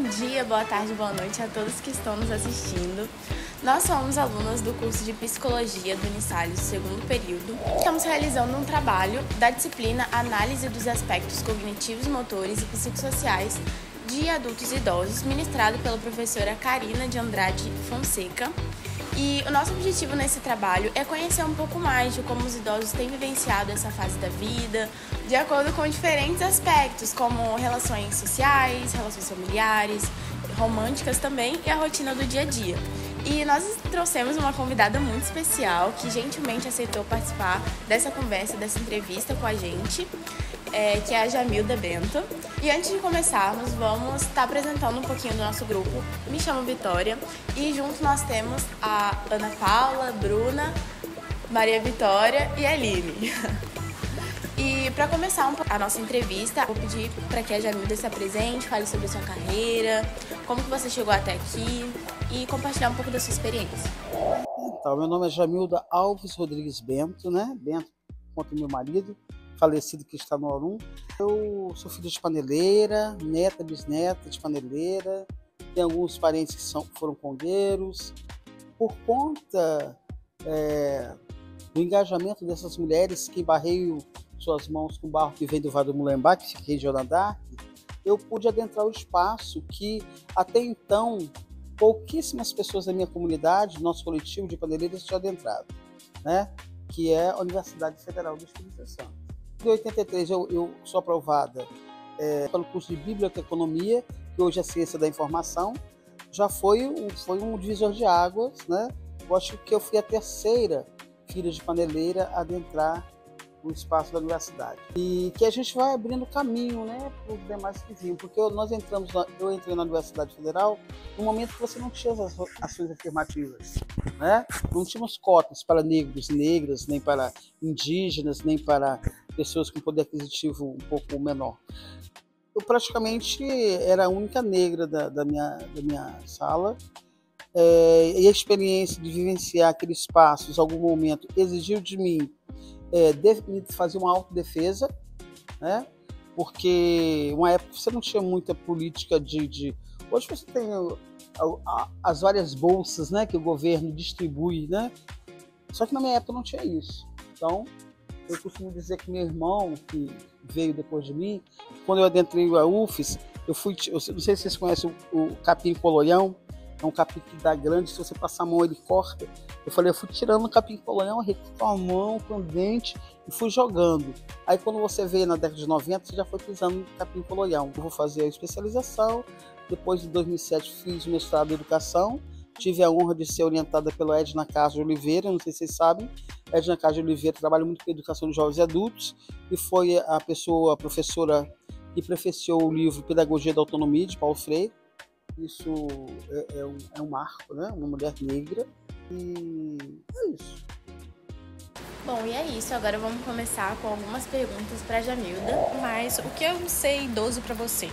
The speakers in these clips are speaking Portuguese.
dia, boa tarde, boa noite a todos que estão nos assistindo. Nós somos alunas do curso de Psicologia do Unisalles, segundo período. Estamos realizando um trabalho da disciplina Análise dos Aspectos Cognitivos, Motores e Psicossociais de Adultos e Idosos, ministrado pela professora Karina de Andrade Fonseca. E o nosso objetivo nesse trabalho é conhecer um pouco mais de como os idosos têm vivenciado essa fase da vida, de acordo com diferentes aspectos, como relações sociais, relações familiares, românticas também e a rotina do dia a dia. E nós trouxemos uma convidada muito especial que gentilmente aceitou participar dessa conversa, dessa entrevista com a gente, que é a Jamilda Bento. E antes de começarmos, vamos estar apresentando um pouquinho do nosso grupo. Me chamo Vitória e juntos nós temos a Ana Paula, Bruna, Maria Vitória e a Aline. E para começar a nossa entrevista, vou pedir para que a Jamilda se apresente, fale sobre a sua carreira, como que você chegou até aqui e compartilhar um pouco da sua experiência. Então, meu nome é Jamilda Alves Rodrigues Bento, né? Bento, contra meu marido, falecido que está no Aurum. Eu sou filho de paneleira, neta, bisneta de paneleira, tenho alguns parentes que foram congueiros. Por conta do engajamento dessas mulheres que barreiam suas mãos com barro que vem do Vale do Mulambá, que fica em Joana d'Arc, eu pude adentrar o espaço que até então pouquíssimas pessoas da minha comunidade, nosso coletivo de paneleiras, tinham adentrado, né? Que é a Universidade Federal do Espírito Santo. Em 83 eu sou aprovada pelo curso de Biblioteconomia, que hoje é Ciência da Informação. Já foi um divisor de águas, né? Eu acho que eu fui a terceira filha de paneleira a adentrar o espaço da universidade. E que a gente vai abrindo caminho, né, para os demais que vinham. Porque eu entrei na Universidade Federal no momento que você não tinha as ações afirmativas, né? Não tínhamos cotas para negros e negras, nem para indígenas, nem para pessoas com poder aquisitivo um pouco menor. Eu praticamente era a única negra da minha sala. E a experiência de vivenciar aqueles espaços, em algum momento, exigiu de mim fazer uma autodefesa, né? Porque uma época você não tinha muita política de... Hoje você tem as várias bolsas, né, que o governo distribui, né? Só que na minha época não tinha isso. Então, eu costumo dizer que meu irmão, que veio depois de mim, quando eu adentrei a UFES, eu não sei se vocês conhecem o capim colonhão. É um capim que dá grande, se você passar a mão ele corta. Eu fui tirando o capim colonhão, com a mão, com o dente e fui jogando. Aí quando você veio na década de 90, você já foi pisando no capim colonhão. Eu vou fazer a especialização, depois de 2007 fiz o mestrado em Educação, tive a honra de ser orientada pela Edna Carlos de Oliveira, não sei se vocês sabem. Edna Carlos de Oliveira trabalha muito com educação de jovens e adultos e foi a professora que prefeciou o livro Pedagogia da Autonomia, de Paulo Freire. Isso é um marco, né? Uma mulher negra, e é isso. Bom, e é isso. Agora vamos começar com algumas perguntas para a Jamilda. Mas o que é um ser idoso para você?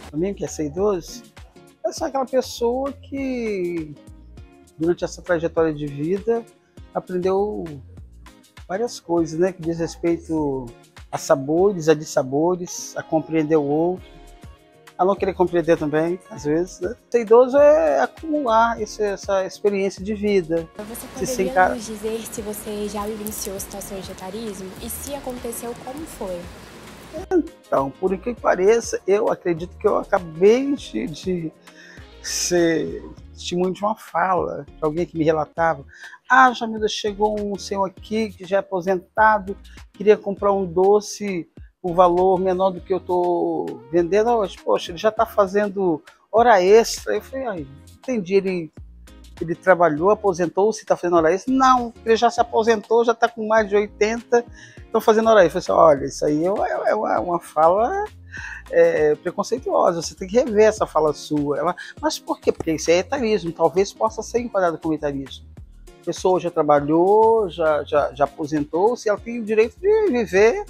Para mim, o que é ser idoso? É só aquela pessoa que, durante essa trajetória de vida, aprendeu várias coisas, né? Que diz respeito a sabores, a dissabores, a compreender o outro, a não querer compreender também, às vezes, né? Ser idoso é acumular essa experiência de vida. Você poderia nos dizer se você já vivenciou situações de etarismo? E se aconteceu, como foi? Então, por incrível que pareça, eu acredito que eu acabei de ser testemunho de uma fala de alguém que me relatava: Jamilda, chegou um senhor aqui que já é aposentado, queria comprar um doce por valor menor do que eu estou vendendo hoje. Poxa, ele já está fazendo hora extra. Eu falei, entendi, ele trabalhou, aposentou-se, está fazendo hora extra? Não, ele já se aposentou, já está com mais de 80, estão fazendo hora extra. Eu falei olha, isso aí é uma fala preconceituosa, você tem que rever essa fala sua. Mas por quê? Porque isso é etarismo, talvez possa ser enquadrado como etarismo. A pessoa já trabalhou, já aposentou-se, ela tem o direito de viver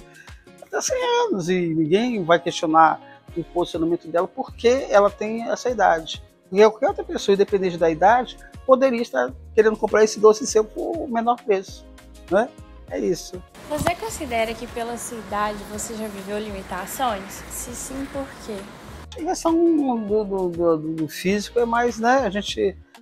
até 100 anos e ninguém vai questionar o posicionamento dela porque ela tem essa idade. E qualquer outra pessoa, independente da idade, poderia estar querendo comprar esse doce seu por menor preço, né? É isso. Você considera que pela sua idade você já viveu limitações? Se sim, por quê? A questão do físico é mais, né?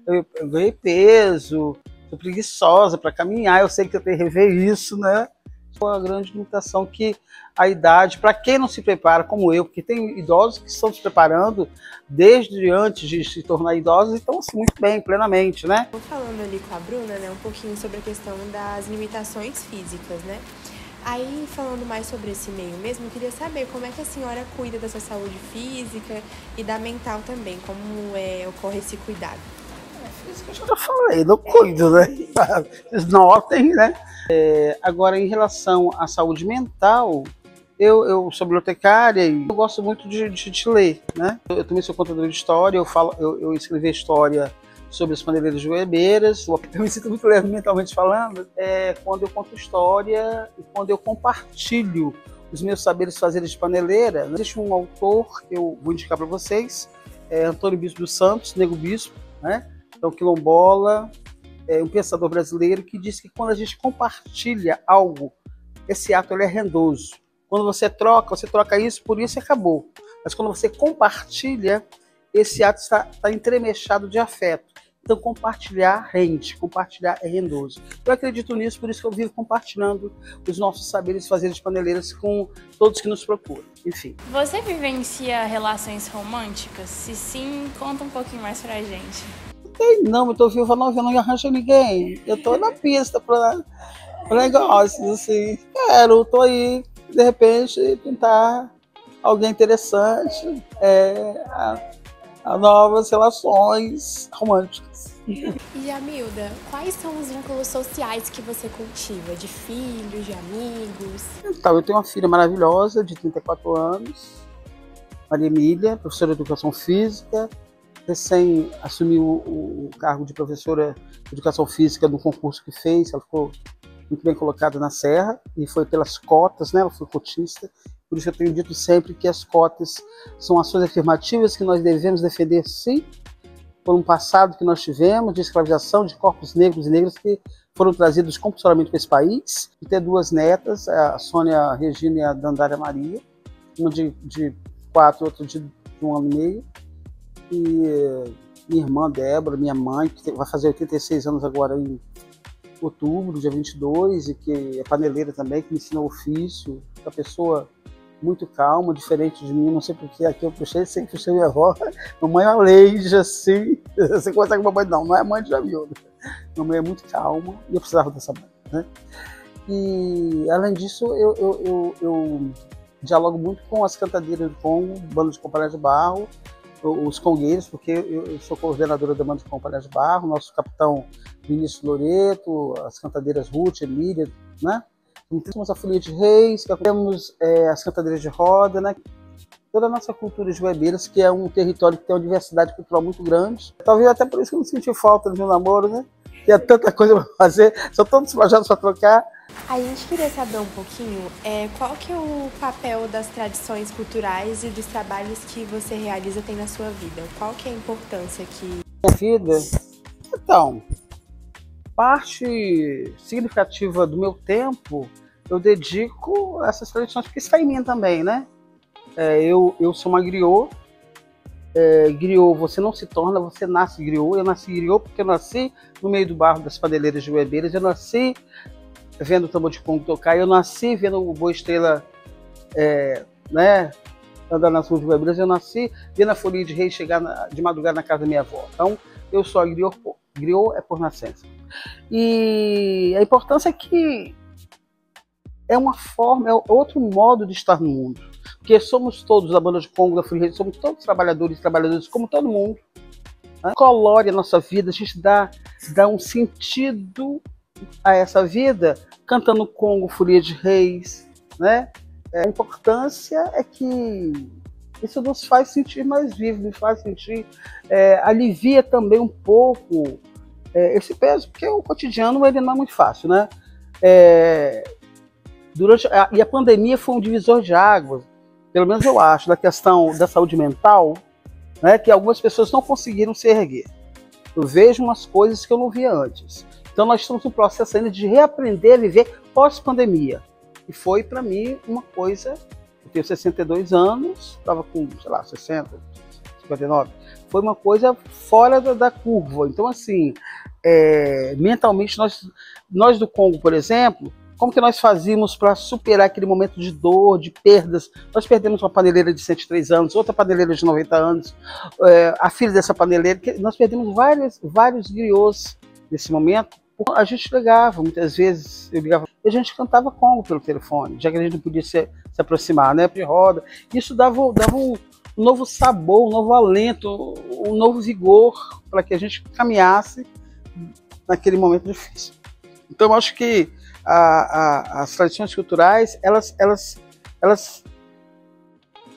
Eu ganhei peso, sou preguiçosa para caminhar, eu sei que eu tenho que rever isso, né? Foi uma grande limitação que a idade, para quem não se prepara, como eu, porque tem idosos que estão se preparando desde antes de se tornar idosos e estão assim, muito bem, plenamente, né? Falando ali com a Bruna, né, um pouquinho sobre a questão das limitações físicas, né? Aí, falando mais sobre esse meio mesmo, eu queria saber como é que a senhora cuida da sua saúde física e da mental também, como ocorre esse cuidado. Isso que eu já falei, não cuido, né? Vocês notem, né? Agora, em relação à saúde mental, eu sou bibliotecária e eu gosto muito de ler, né? Eu também sou contador de história, eu escrevi história sobre as paneleiras goiabeiras. Eu me sinto muito leve mentalmente falando, quando eu conto história e quando eu compartilho os meus saberes fazeres de paneleira. Existe um autor que eu vou indicar para vocês, Antônio Bispo dos Santos, Nego Bispo, né? Então, quilombola, um pensador brasileiro que diz que quando a gente compartilha algo, esse ato ele é rendoso. Quando você troca isso por isso e acabou. Mas quando você compartilha, esse ato está entremechado de afeto. Então, compartilhar rende, compartilhar é rendoso. Eu acredito nisso, por isso que eu vivo compartilhando os nossos saberes fazeres de paneleiras com todos que nos procuram. Enfim. Você vivencia relações românticas? Se sim, conta um pouquinho mais pra gente. Não, eu tô viva, não arranjo ninguém. Eu tô na pista para negócios, assim. Tô aí, de repente, pintar alguém interessante, a novas relações românticas. E, Jamilda, quais são os vínculos sociais que você cultiva? De filhos, de amigos? Então, eu tenho uma filha maravilhosa, de 34 anos, Maria Emília, professora de Educação Física, recém assumiu o cargo de professora de Educação Física no concurso que fez, ela ficou muito bem colocada na Serra, e foi pelas cotas, né? Ela foi cotista, por isso eu tenho dito sempre que as cotas são ações afirmativas que nós devemos defender, sim, por um passado que nós tivemos de escravização de corpos negros e negras que foram trazidos compulsoriamente para esse país, e ter duas netas, a Sônia Regina e a Dandária Maria, uma de 4, outra de 1 ano e meio, e minha irmã Débora, minha mãe, que vai fazer 86 anos agora em outubro, dia 22, e que é paneleira também, que me ensina o ofício, uma pessoa muito calma, diferente de mim, não sei porque aqui eu puxei, sempre puxei minha avó, mamãe é uma leija, assim, você conversa com a mamãe, não é mãe de Jamilda, mamãe é muito calma, e eu precisava dessa mãe, né? E além disso, eu dialogo muito com as cantadeiras do Congo, banda de Companhia de Barro, os congueiros, porque eu sou coordenadora da banda de Companhia de Barro, nosso capitão Vinícius Loreto, as cantadeiras Ruth, Emília, né? Temos a Folia de Reis, temos as cantadeiras de roda, né? Toda a nossa cultura de goiabeiras, que é um território que tem uma diversidade cultural muito grande. Talvez até por isso que eu não senti falta do meu namoro, né? Que é tanta coisa para fazer, são tantos projetos para trocar. A gente queria saber um pouquinho qual que é o papel das tradições culturais e dos trabalhos que você realiza tem na sua vida. Qual que é a importância que... Minha vida? Então, parte significativa do meu tempo eu dedico a essas tradições, porque está em mim também, né? Eu sou uma griot. Griot, você não se torna, você nasce griot. Eu nasci griot porque eu nasci no meio do barro das paneleiras de goiabeiras, eu nasci vendo o tambor de Congo tocar, eu nasci vendo o Boa Estrela né, andar nas ruas de goiabeiras, eu nasci vendo a Folia de Reis chegar de madrugada na casa da minha avó. Então, eu sou a griot é por nascença. E a importância é que é uma forma, é outro modo de estar no mundo. Porque somos todos, a banda de Congo, da Folia de Reis, somos todos trabalhadores como todo mundo. Né? Colore a nossa vida, a gente dá um sentido a essa vida cantando Congo, Folia de Reis, né? A importância é que isso nos faz sentir mais vivos, nos faz sentir, alivia também um pouco esse peso, porque o cotidiano ele não é muito fácil, né? E a pandemia foi um divisor de águas, pelo menos eu acho, da questão da saúde mental, né? Que algumas pessoas não conseguiram se erguer. Eu vejo umas coisas que eu não via antes. Então nós estamos no processo ainda de reaprender a viver pós-pandemia. E foi para mim uma coisa, eu tenho 62 anos, estava com, sei lá, 60, 59. Foi uma coisa fora da curva. Então, assim, mentalmente, nós do Congo, por exemplo, como que nós fazíamos para superar aquele momento de dor, de perdas? Nós perdemos uma paneleira de 103 anos, outra paneleira de 90 anos, a filha dessa paneleira, nós perdemos vários griots nesse momento. A gente ligava, muitas vezes eu ligava, e a gente cantava Congo pelo telefone, já que a gente não podia se aproximar, né, de roda. Isso dava um novo sabor, um novo alento, um novo vigor para que a gente caminhasse naquele momento difícil. Então, eu acho que as tradições culturais, elas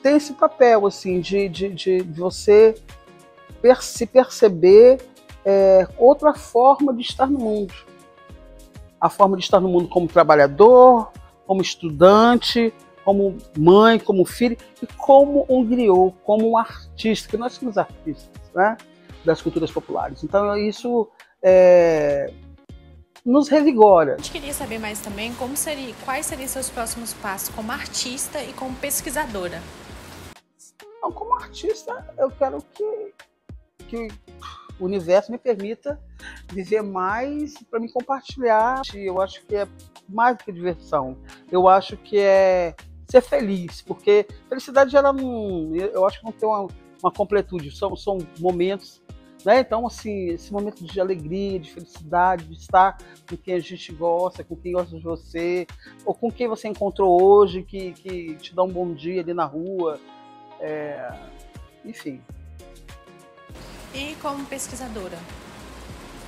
têm esse papel assim, de você se perceber outra forma de estar no mundo. A forma de estar no mundo como trabalhador, como estudante, como mãe, como filho e como um griot, como um artista, que nós somos artistas, né, das culturas populares. Então isso nos revigora. A gente queria saber mais também quais seriam seus próximos passos como artista e como pesquisadora. Então, como artista, eu quero que o universo me permita viver mais para me compartilhar. Eu acho que é mais do que diversão. Eu acho que é ser feliz, porque felicidade ela não, eu acho que não tem uma completude, são momentos, né? Então, assim, esse momento de alegria, de felicidade, de estar com quem a gente gosta, com quem gosta de você, ou com quem você encontrou hoje, que te dá um bom dia ali na rua, enfim. E como pesquisadora?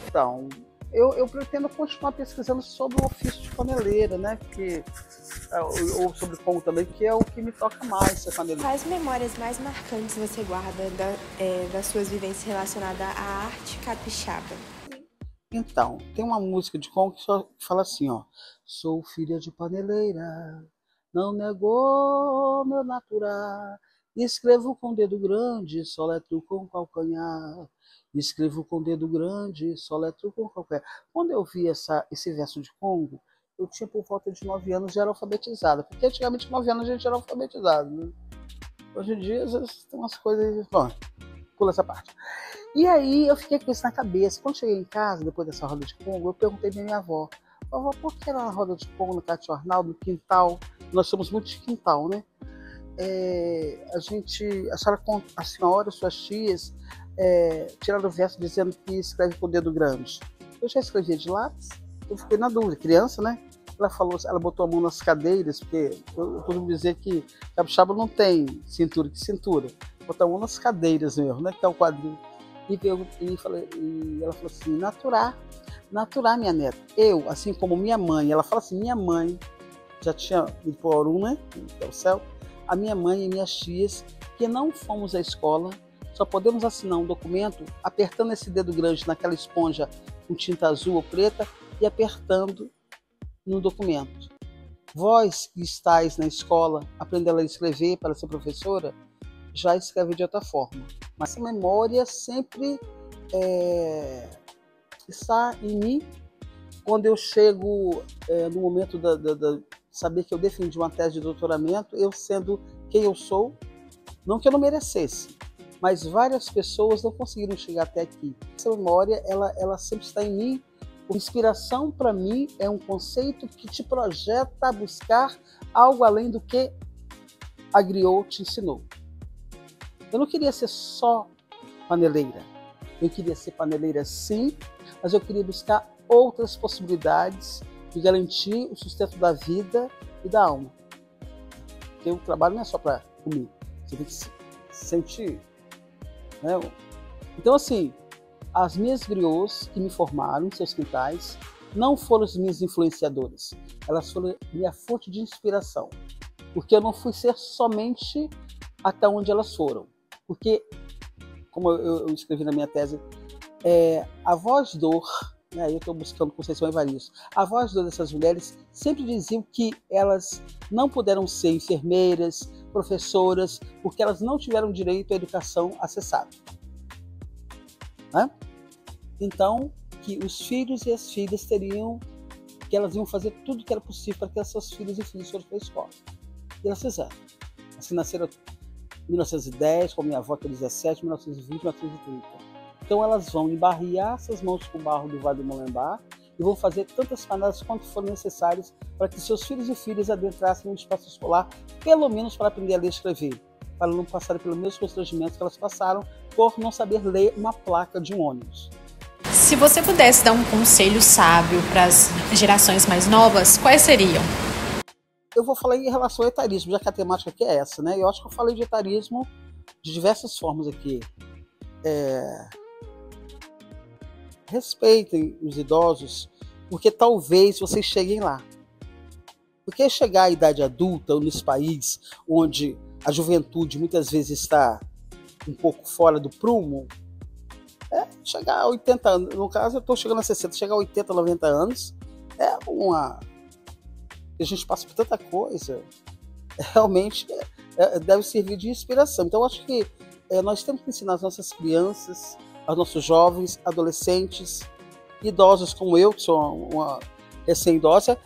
Então, eu pretendo continuar pesquisando sobre o ofício de paneleira, né? Ou sobre Congo também, que é o que me toca mais ser paneleira. Quais memórias mais marcantes você guarda das suas vivências relacionadas à arte capixaba? Então, tem uma música de Congo que fala assim, ó: sou filha de paneleira, não negou meu natural, escrevo com dedo grande, soletro com calcanhar. Escrevo com dedo grande, soletro com calcanhar. Quando eu vi esse verso de Congo, eu tinha por volta de 9 anos, já era alfabetizada. Porque antigamente, com 9 anos, a gente era alfabetizado, né? Hoje em dia, às vezes, tem umas coisas... Bom, pula essa parte. E aí, eu fiquei com isso na cabeça. Quando cheguei em casa, depois dessa roda de Congo, eu perguntei pra minha avó: vovó, por que era na roda de Congo, no Cate-Jornal, no quintal? Nós somos muito de quintal, né? A senhora, suas tias, tiraram o verso dizendo que escreve com o dedo grande. Eu já escrevia de lápis, eu fiquei na dúvida, criança, né? Ela botou a mão nas cadeiras, porque eu costumo dizer que capixaba não tem cintura, que cintura. Botou a mão nas cadeiras mesmo, né? Que é o quadril. E ela falou assim: naturar, minha neta. Eu, assim como minha mãe, ela fala assim: minha mãe já tinha ido para o Orum, né? Que é o céu. A minha mãe e minhas tias, que não fomos à escola, só podemos assinar um documento apertando esse dedo grande naquela esponja com tinta azul ou preta e apertando no documento. Vós que estáis na escola, aprendendo a escrever para ser professora, já escreve de outra forma. Mas a memória sempre está em mim. Quando eu chego no momento de saber que eu defendi uma tese de doutoramento, eu sendo quem eu sou, não que eu não merecesse, mas várias pessoas não conseguiram chegar até aqui. Essa memória, ela sempre está em mim. Inspiração, para mim, é um conceito que te projeta a buscar algo além do que a griot te ensinou. Eu não queria ser só paneleira. Eu queria ser paneleira, sim, mas eu queria buscar outras possibilidades de garantir o sustento da vida e da alma. Porque o trabalho não é só para comer, você tem que se sentir, né? Então, assim, as minhas griots que me formaram em seus quintais não foram as minhas influenciadoras, elas foram minha fonte de inspiração, porque eu não fui ser somente até onde elas foram, porque, como eu escrevi na minha tese, a voz dor, né, eu estou buscando Conceição Evaristo, a voz dor dessas mulheres sempre diziam que elas não puderam ser enfermeiras, professoras, porque elas não tiveram direito à educação acessada. Né? Então, que os filhos e as filhas que elas iam fazer tudo o que era possível para que seus filhos e filhas fossem para a escola. E elas fizeram. Assim, nasceram em 1910, com minha avó que é 17, 1920, 1930. Então elas vão embarrear essas mãos com o barro do Vale do Molembar e vão fazer tantas panadas quanto forem necessárias para que seus filhos e filhas adentrassem no espaço escolar, pelo menos para aprender a ler e escrever, para não passarem pelos mesmos constrangimentos que elas passaram por não saber ler uma placa de um ônibus. Se você pudesse dar um conselho sábio para as gerações mais novas, quais seriam? Eu vou falar em relação ao etarismo, já que a temática aqui é essa, né? Eu acho que eu falei de etarismo de diversas formas aqui. Respeitem os idosos, porque talvez vocês cheguem lá. Porque chegar à idade adulta nesse país, onde a juventude muitas vezes está um pouco fora do prumo, chegar a 80 anos, no caso eu estou chegando a 60, chegar a 80, 90 anos, a gente passa por tanta coisa, realmente deve servir de inspiração. Então eu acho que nós temos que ensinar as nossas crianças, aos nossos jovens, adolescentes, idosos como eu, que sou uma recém-idosa,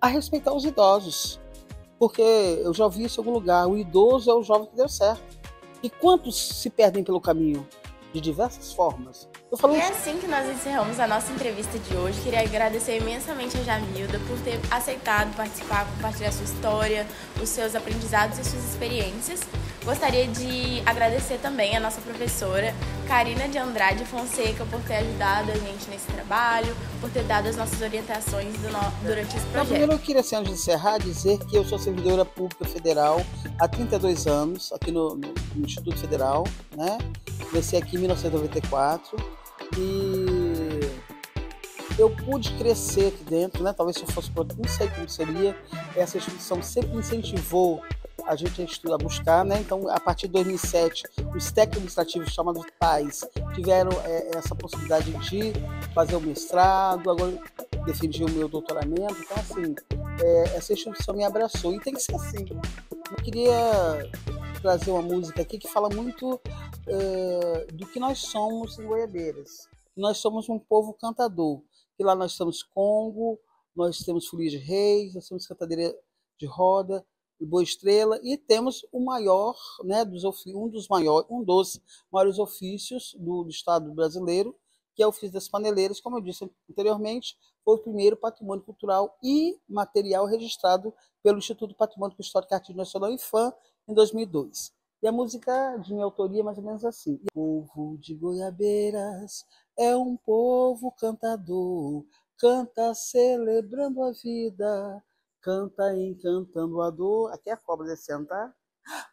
a respeitar os idosos. Porque eu já ouvi isso em algum lugar, o idoso é o jovem que deu certo. E quantos se perdem pelo caminho? De diversas formas. E é assim que nós encerramos a nossa entrevista de hoje. Queria agradecer imensamente a Jamilda por ter aceitado participar, compartilhar sua história, os seus aprendizados e suas experiências. Gostaria de agradecer também a nossa professora Karina de Andrade Fonseca por ter ajudado a gente nesse trabalho, por ter dado as nossas orientações durante esse projeto. Primeiro eu queria, antes de encerrar, dizer que eu sou servidora pública federal há 32 anos, aqui no Instituto Federal, né? Comecei aqui em 1994 e eu pude crescer aqui dentro, né? Talvez se eu fosse para não sei como seria. Essa instituição sempre incentivou a gente a estudar, a buscar, né? Então, a partir de 2007, os técnicos administrativos chamados PAIs tiveram essa possibilidade de fazer o mestrado, agora defendi o meu doutoramento. Então, assim, essa instituição me abraçou e tem que ser assim. Eu queria trazer uma música aqui que fala muito do que nós somos em Goiabeiras. Nós somos um povo cantador. E lá nós temos congo, nós temos folia de reis, nós temos cantadeira de roda, Boa Estrela, e temos o maior, né, um dos maiores ofícios do Estado brasileiro, que é o ofício das paneleiras. Como eu disse anteriormente, foi o primeiro patrimônio cultural e material registrado pelo Instituto Patrimônio Histórico Artístico Nacional, IFAM, em 2002. E a música de minha autoria é mais ou menos assim: o povo de Goiabeiras é um povo cantador, canta celebrando a vida, canta encantando a dor. Aqui é a cobra descendo, tá?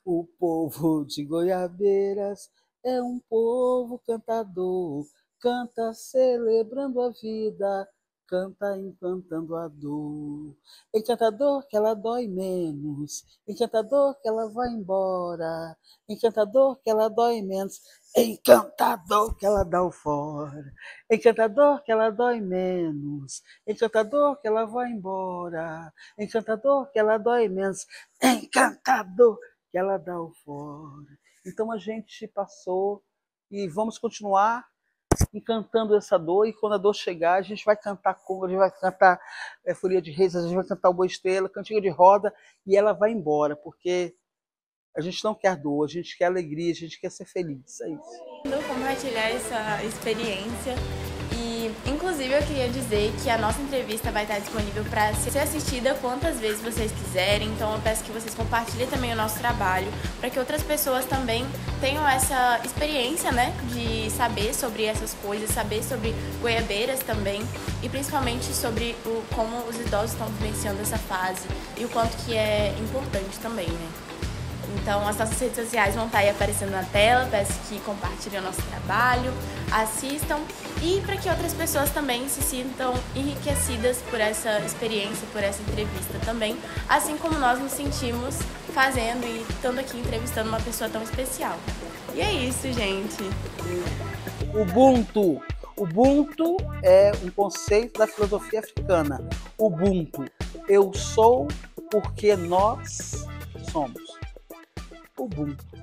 O povo de Goiabeiras é um povo cantador, canta celebrando a vida, canta encantando a dor. Encantador que ela dói menos, encantador que ela vai embora, encantador que ela dói menos, encantador que ela dá o fora, encantador que ela dói menos, encantador que ela vai embora, encantador que ela dói menos, encantador que ela dá o fora. Então a gente passou e vamos continuar encantando essa dor, e quando a dor chegar, a gente vai cantar conga, a gente vai cantar folia de reis, a gente vai cantar o Boa Estrela, cantiga de roda, e ela vai embora, porque a gente não quer dor, a gente quer alegria, a gente quer ser feliz, é isso. Compartilhar essa experiência. E, inclusive, eu queria dizer que a nossa entrevista vai estar disponível para ser assistida quantas vezes vocês quiserem. Então, eu peço que vocês compartilhem também o nosso trabalho, para que outras pessoas também tenham essa experiência, né, de saber sobre essas coisas, saber sobre Goiabeiras também, e principalmente sobre como os idosos estão vivenciando essa fase e o quanto que é importante também, né. Então, as nossas redes sociais vão estar aí aparecendo na tela. Peço que compartilhem o nosso trabalho, assistam, e para que outras pessoas também se sintam enriquecidas por essa experiência, por essa entrevista também, assim como nós nos sentimos fazendo e estando aqui entrevistando uma pessoa tão especial. E é isso, gente. Ubuntu. Ubuntu é um conceito da filosofia africana. Ubuntu. Eu sou porque nós somos. Ubuntu.